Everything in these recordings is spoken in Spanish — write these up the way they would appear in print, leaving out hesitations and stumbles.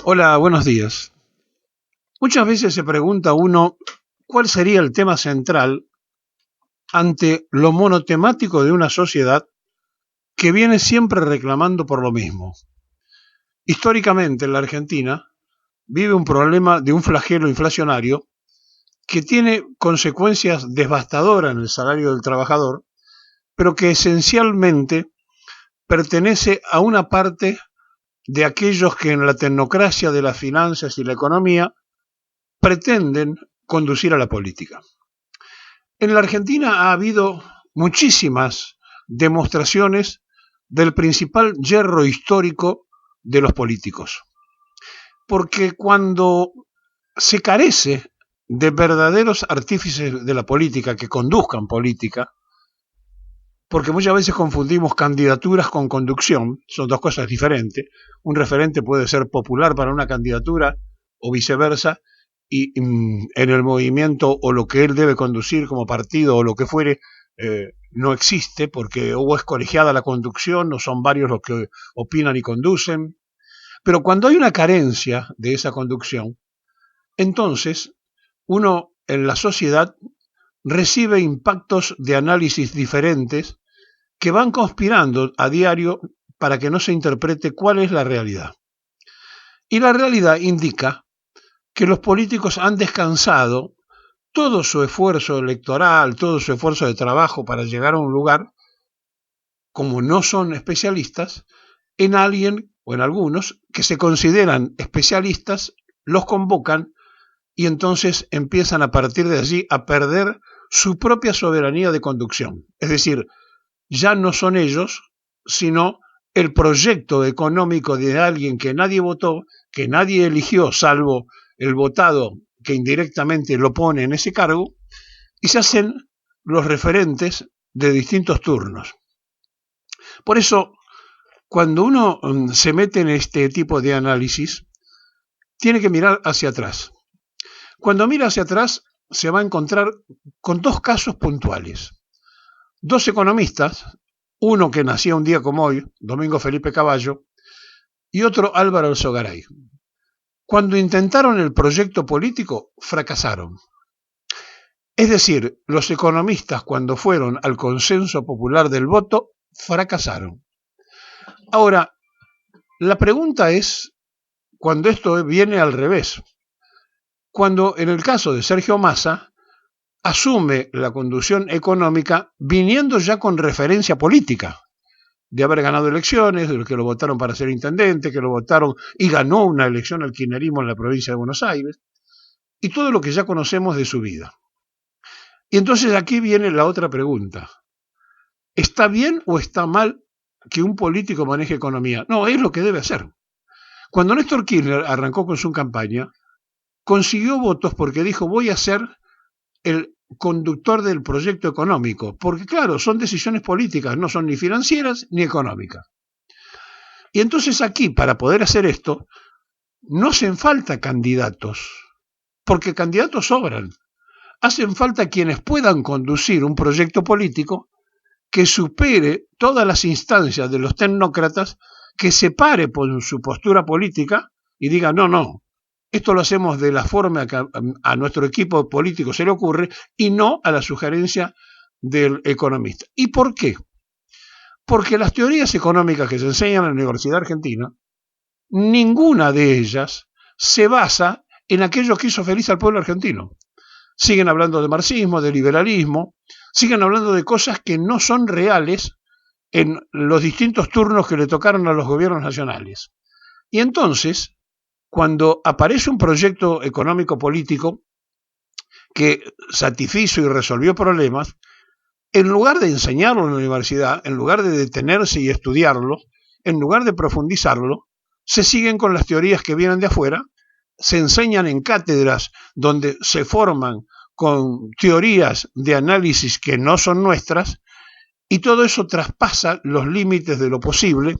Hola, buenos días. Muchas veces se pregunta uno cuál sería el tema central ante lo monotemático de una sociedad que viene siempre reclamando por lo mismo. Históricamente en la Argentina vive un problema de un flagelo inflacionario que tiene consecuencias devastadoras en el salario del trabajador, pero que esencialmente pertenece a una parte de aquellos que en la tecnocracia de las finanzas y la economía pretenden conducir a la política. En la Argentina ha habido muchísimas demostraciones del principal yerro histórico de los políticos, porque cuando se carece de verdaderos artífices de la política que conduzcan política, porque muchas veces confundimos candidaturas con conducción, son dos cosas diferentes. Un referente puede ser popular para una candidatura o viceversa, y en el movimiento o lo que él debe conducir como partido o lo que fuere no existe porque o es colegiada la conducción o son varios los que opinan y conducen. Pero cuando hay una carencia de esa conducción, entonces uno en la sociedad recibe impactos de análisis diferentes que van conspirando a diario para que no se interprete cuál es la realidad. Y la realidad indica que los políticos han descansado todo su esfuerzo electoral, todo su esfuerzo de trabajo para llegar a un lugar, como no son especialistas, en alguien o en algunos que se consideran especialistas, los convocan y entonces empiezan a partir de allí a perder su propia soberanía de conducción. Es decir, ya no son ellos, sino el proyecto económico de alguien que nadie votó, que nadie eligió, salvo el votado que indirectamente lo pone en ese cargo, y se hacen los referentes de distintos turnos. Por eso, cuando uno se mete en este tipo de análisis, tiene que mirar hacia atrás. Cuando mira hacia atrás, se va a encontrar con dos casos puntuales. Dos economistas, uno que nacía un día como hoy, Domingo Felipe Cavallo, y otro Álvaro Alzogaray. Cuando intentaron el proyecto político, fracasaron. Es decir, los economistas cuando fueron al consenso popular del voto, fracasaron. Ahora, la pregunta es, cuando esto viene al revés, cuando en el caso de Sergio Massa, asume la conducción económica viniendo ya con referencia política, de haber ganado elecciones, de los que lo votaron para ser intendente, que lo votaron y ganó una elección al kirchnerismo en la provincia de Buenos Aires, y todo lo que ya conocemos de su vida. Y entonces aquí viene la otra pregunta. ¿Está bien o está mal que un político maneje economía? No, es lo que debe hacer. Cuando Néstor Kirchner arrancó con su campaña, consiguió votos porque dijo voy a ser el conductor del proyecto económico, porque claro, son decisiones políticas, no son ni financieras ni económicas. Y entonces aquí, para poder hacer esto, no hacen falta candidatos, porque candidatos sobran. Hacen falta quienes puedan conducir un proyecto político que supere todas las instancias de los tecnócratas, que se pare por su postura política y diga, no, esto lo hacemos de la forma que a nuestro equipo político se le ocurre y no a la sugerencia del economista. ¿Y por qué? Porque las teorías económicas que se enseñan en la Universidad Argentina, ninguna de ellas se basa en aquello que hizo feliz al pueblo argentino. Siguen hablando de marxismo, de liberalismo, siguen hablando de cosas que no son reales en los distintos turnos que le tocaron a los gobiernos nacionales. Y entonces, cuando aparece un proyecto económico político que satisfizo y resolvió problemas, en lugar de enseñarlo en la universidad, en lugar de detenerse y estudiarlo, en lugar de profundizarlo, se siguen con las teorías que vienen de afuera, se enseñan en cátedras donde se forman con teorías de análisis que no son nuestras, y todo eso traspasa los límites de lo posible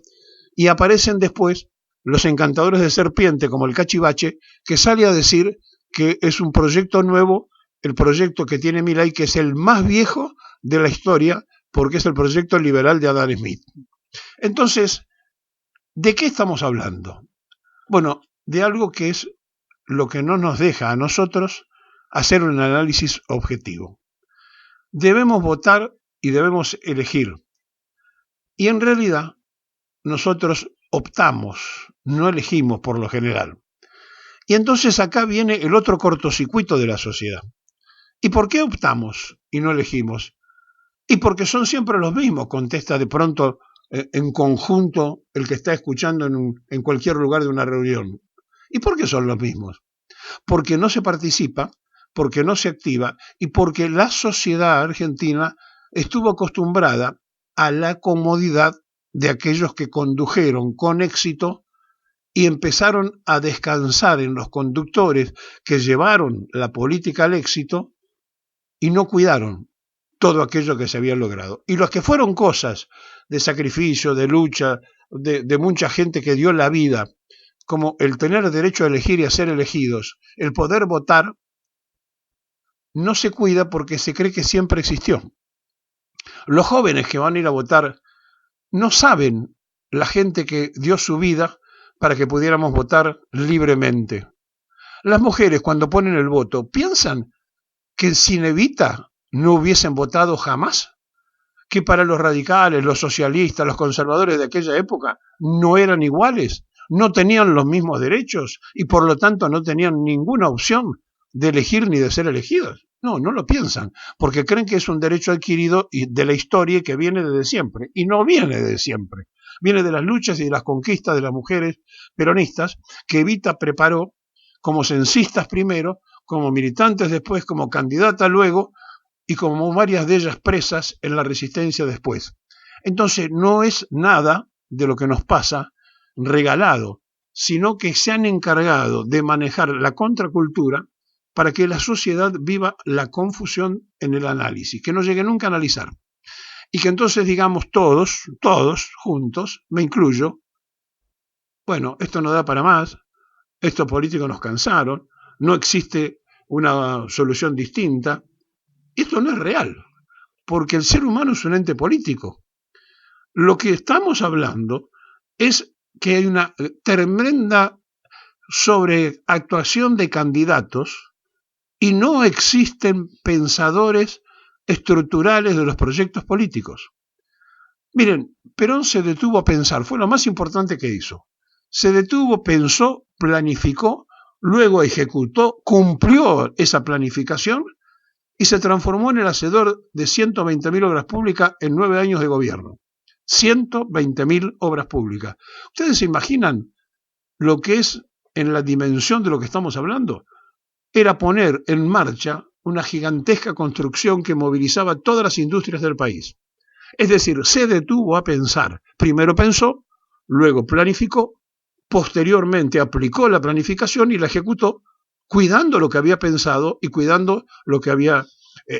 y aparecen después los encantadores de serpiente como el Cachivache, que sale a decir que es un proyecto nuevo, el proyecto que tiene Milei, que es el más viejo de la historia, porque es el proyecto liberal de Adam Smith. Entonces, ¿de qué estamos hablando? Bueno, de algo que es lo que no nos deja a nosotros hacer un análisis objetivo. Debemos votar y debemos elegir. Y en realidad nosotros optamos, no elegimos por lo general. Y entonces acá viene el otro cortocircuito de la sociedad. ¿Y por qué optamos y no elegimos? Y porque son siempre los mismos, contesta de pronto en conjunto el que está escuchando en cualquier lugar de una reunión. ¿Y por qué son los mismos? Porque no se participa, porque no se activa y porque la sociedad argentina estuvo acostumbrada a la comodidad de aquellos que condujeron con éxito y empezaron a descansar en los conductores que llevaron la política al éxito y no cuidaron todo aquello que se había logrado. Y los que fueron cosas de sacrificio, de lucha, de mucha gente que dio la vida, como el tener derecho a elegir y a ser elegidos, el poder votar, no se cuida porque se cree que siempre existió. Los jóvenes que van a ir a votar no saben la gente que dio su vida para que pudiéramos votar libremente. Las mujeres cuando ponen el voto piensan que sin Evita no hubiesen votado jamás, que para los radicales, los socialistas, los conservadores de aquella época no eran iguales, no tenían los mismos derechos y por lo tanto no tenían ninguna opción de elegir ni de ser elegidos. No, no lo piensan, porque creen que es un derecho adquirido de la historia que viene desde siempre, y no viene de siempre. Viene de las luchas y de las conquistas de las mujeres peronistas que Evita preparó como censistas primero, como militantes después, como candidata luego, y como varias de ellas presas en la resistencia después. Entonces no es nada de lo que nos pasa regalado, sino que se han encargado de manejar la contracultura para que la sociedad viva la confusión en el análisis, que no llegue nunca a analizar. Y que entonces digamos todos juntos, me incluyo, bueno, esto no da para más, estos políticos nos cansaron, no existe una solución distinta. Esto no es real, porque el ser humano es un ente político. Lo que estamos hablando es que hay una tremenda sobreactuación de candidatos y no existen pensadores estructurales de los proyectos políticos. Miren, Perón se detuvo a pensar, fue lo más importante que hizo. Se detuvo, pensó, planificó, luego ejecutó, cumplió esa planificación y se transformó en el hacedor de 120.000 obras públicas en 9 años de gobierno. 120.000 obras públicas. ¿Ustedes se imaginan lo que es en la dimensión de lo que estamos hablando? Era poner en marcha una gigantesca construcción que movilizaba todas las industrias del país. Es decir, se detuvo a pensar. Primero pensó, luego planificó, posteriormente aplicó la planificación y la ejecutó, cuidando lo que había pensado y cuidando lo que había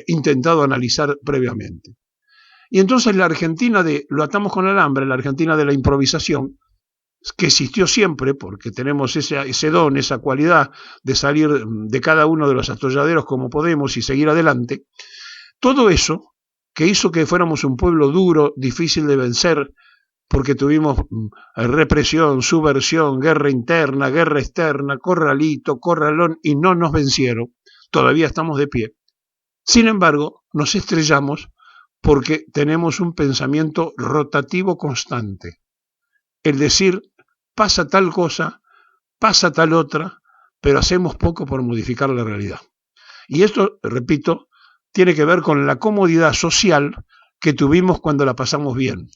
intentado analizar previamente. Y entonces la Argentina de lo atamos con alambre, la Argentina de la improvisación, que existió siempre, porque tenemos ese don, esa cualidad de salir de cada uno de los atolladeros como podemos y seguir adelante, todo eso que hizo que fuéramos un pueblo duro, difícil de vencer, porque tuvimos represión, subversión, guerra interna, guerra externa, corralito, corralón, y no nos vencieron, todavía estamos de pie. Sin embargo, nos estrellamos porque tenemos un pensamiento rotativo constante. Es decir, pasa tal cosa, pasa tal otra, pero hacemos poco por modificar la realidad. Y esto, repito, tiene que ver con la comodidad social que tuvimos cuando la pasamos bien.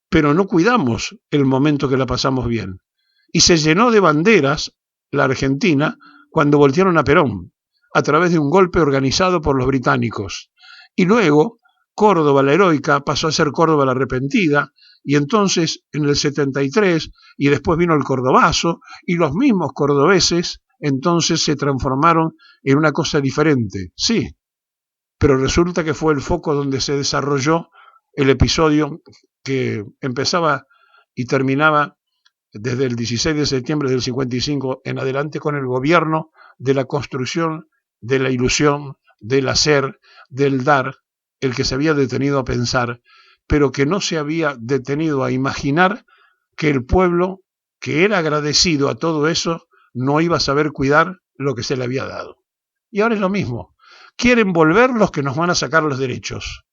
Pero no cuidamos el momento que la pasamos bien. Y se llenó de banderas la Argentina cuando voltearon a Perón, a través de un golpe organizado por los británicos. Y luego Córdoba la heroica pasó a ser Córdoba la arrepentida, y entonces en el 73, y después vino el cordobazo, y los mismos cordobeses entonces se transformaron en una cosa diferente. Sí, pero resulta que fue el foco donde se desarrolló el episodio que empezaba y terminaba desde el 16 de septiembre del 55 en adelante con el gobierno de la construcción, de la ilusión, del hacer, del dar, el que se había detenido a pensar, pero que no se había detenido a imaginar que el pueblo, que era agradecido a todo eso, no iba a saber cuidar lo que se le había dado. Y ahora es lo mismo. Quieren volver los que nos van a sacar los derechos.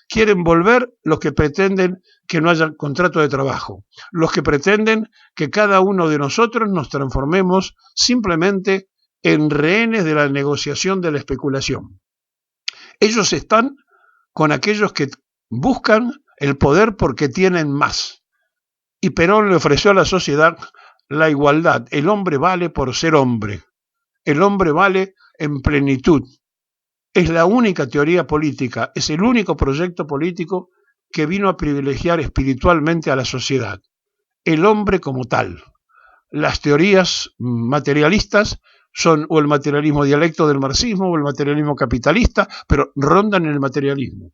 Quieren volver los que pretenden que no haya contrato de trabajo. Los que pretenden que cada uno de nosotros nos transformemos simplemente en rehenes de la negociación de la especulación. Ellos están con aquellos que buscan el poder porque tienen más. Y Perón le ofreció a la sociedad la igualdad. El hombre vale por ser hombre. El hombre vale en plenitud. Es la única teoría política, es el único proyecto político que vino a privilegiar espiritualmente a la sociedad. El hombre como tal. Las teorías materialistas son o el materialismo dialecto del marxismo o el materialismo capitalista, pero rondan en el materialismo.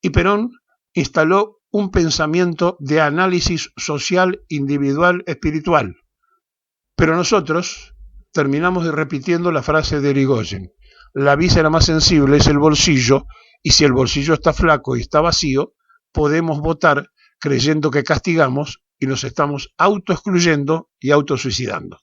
Y Perón instaló un pensamiento de análisis social, individual, espiritual. Pero nosotros terminamos repitiendo la frase de Irigoyen. La víscera más sensible es el bolsillo, y si el bolsillo está flaco y está vacío, podemos votar creyendo que castigamos y nos estamos autoexcluyendo y autosuicidando.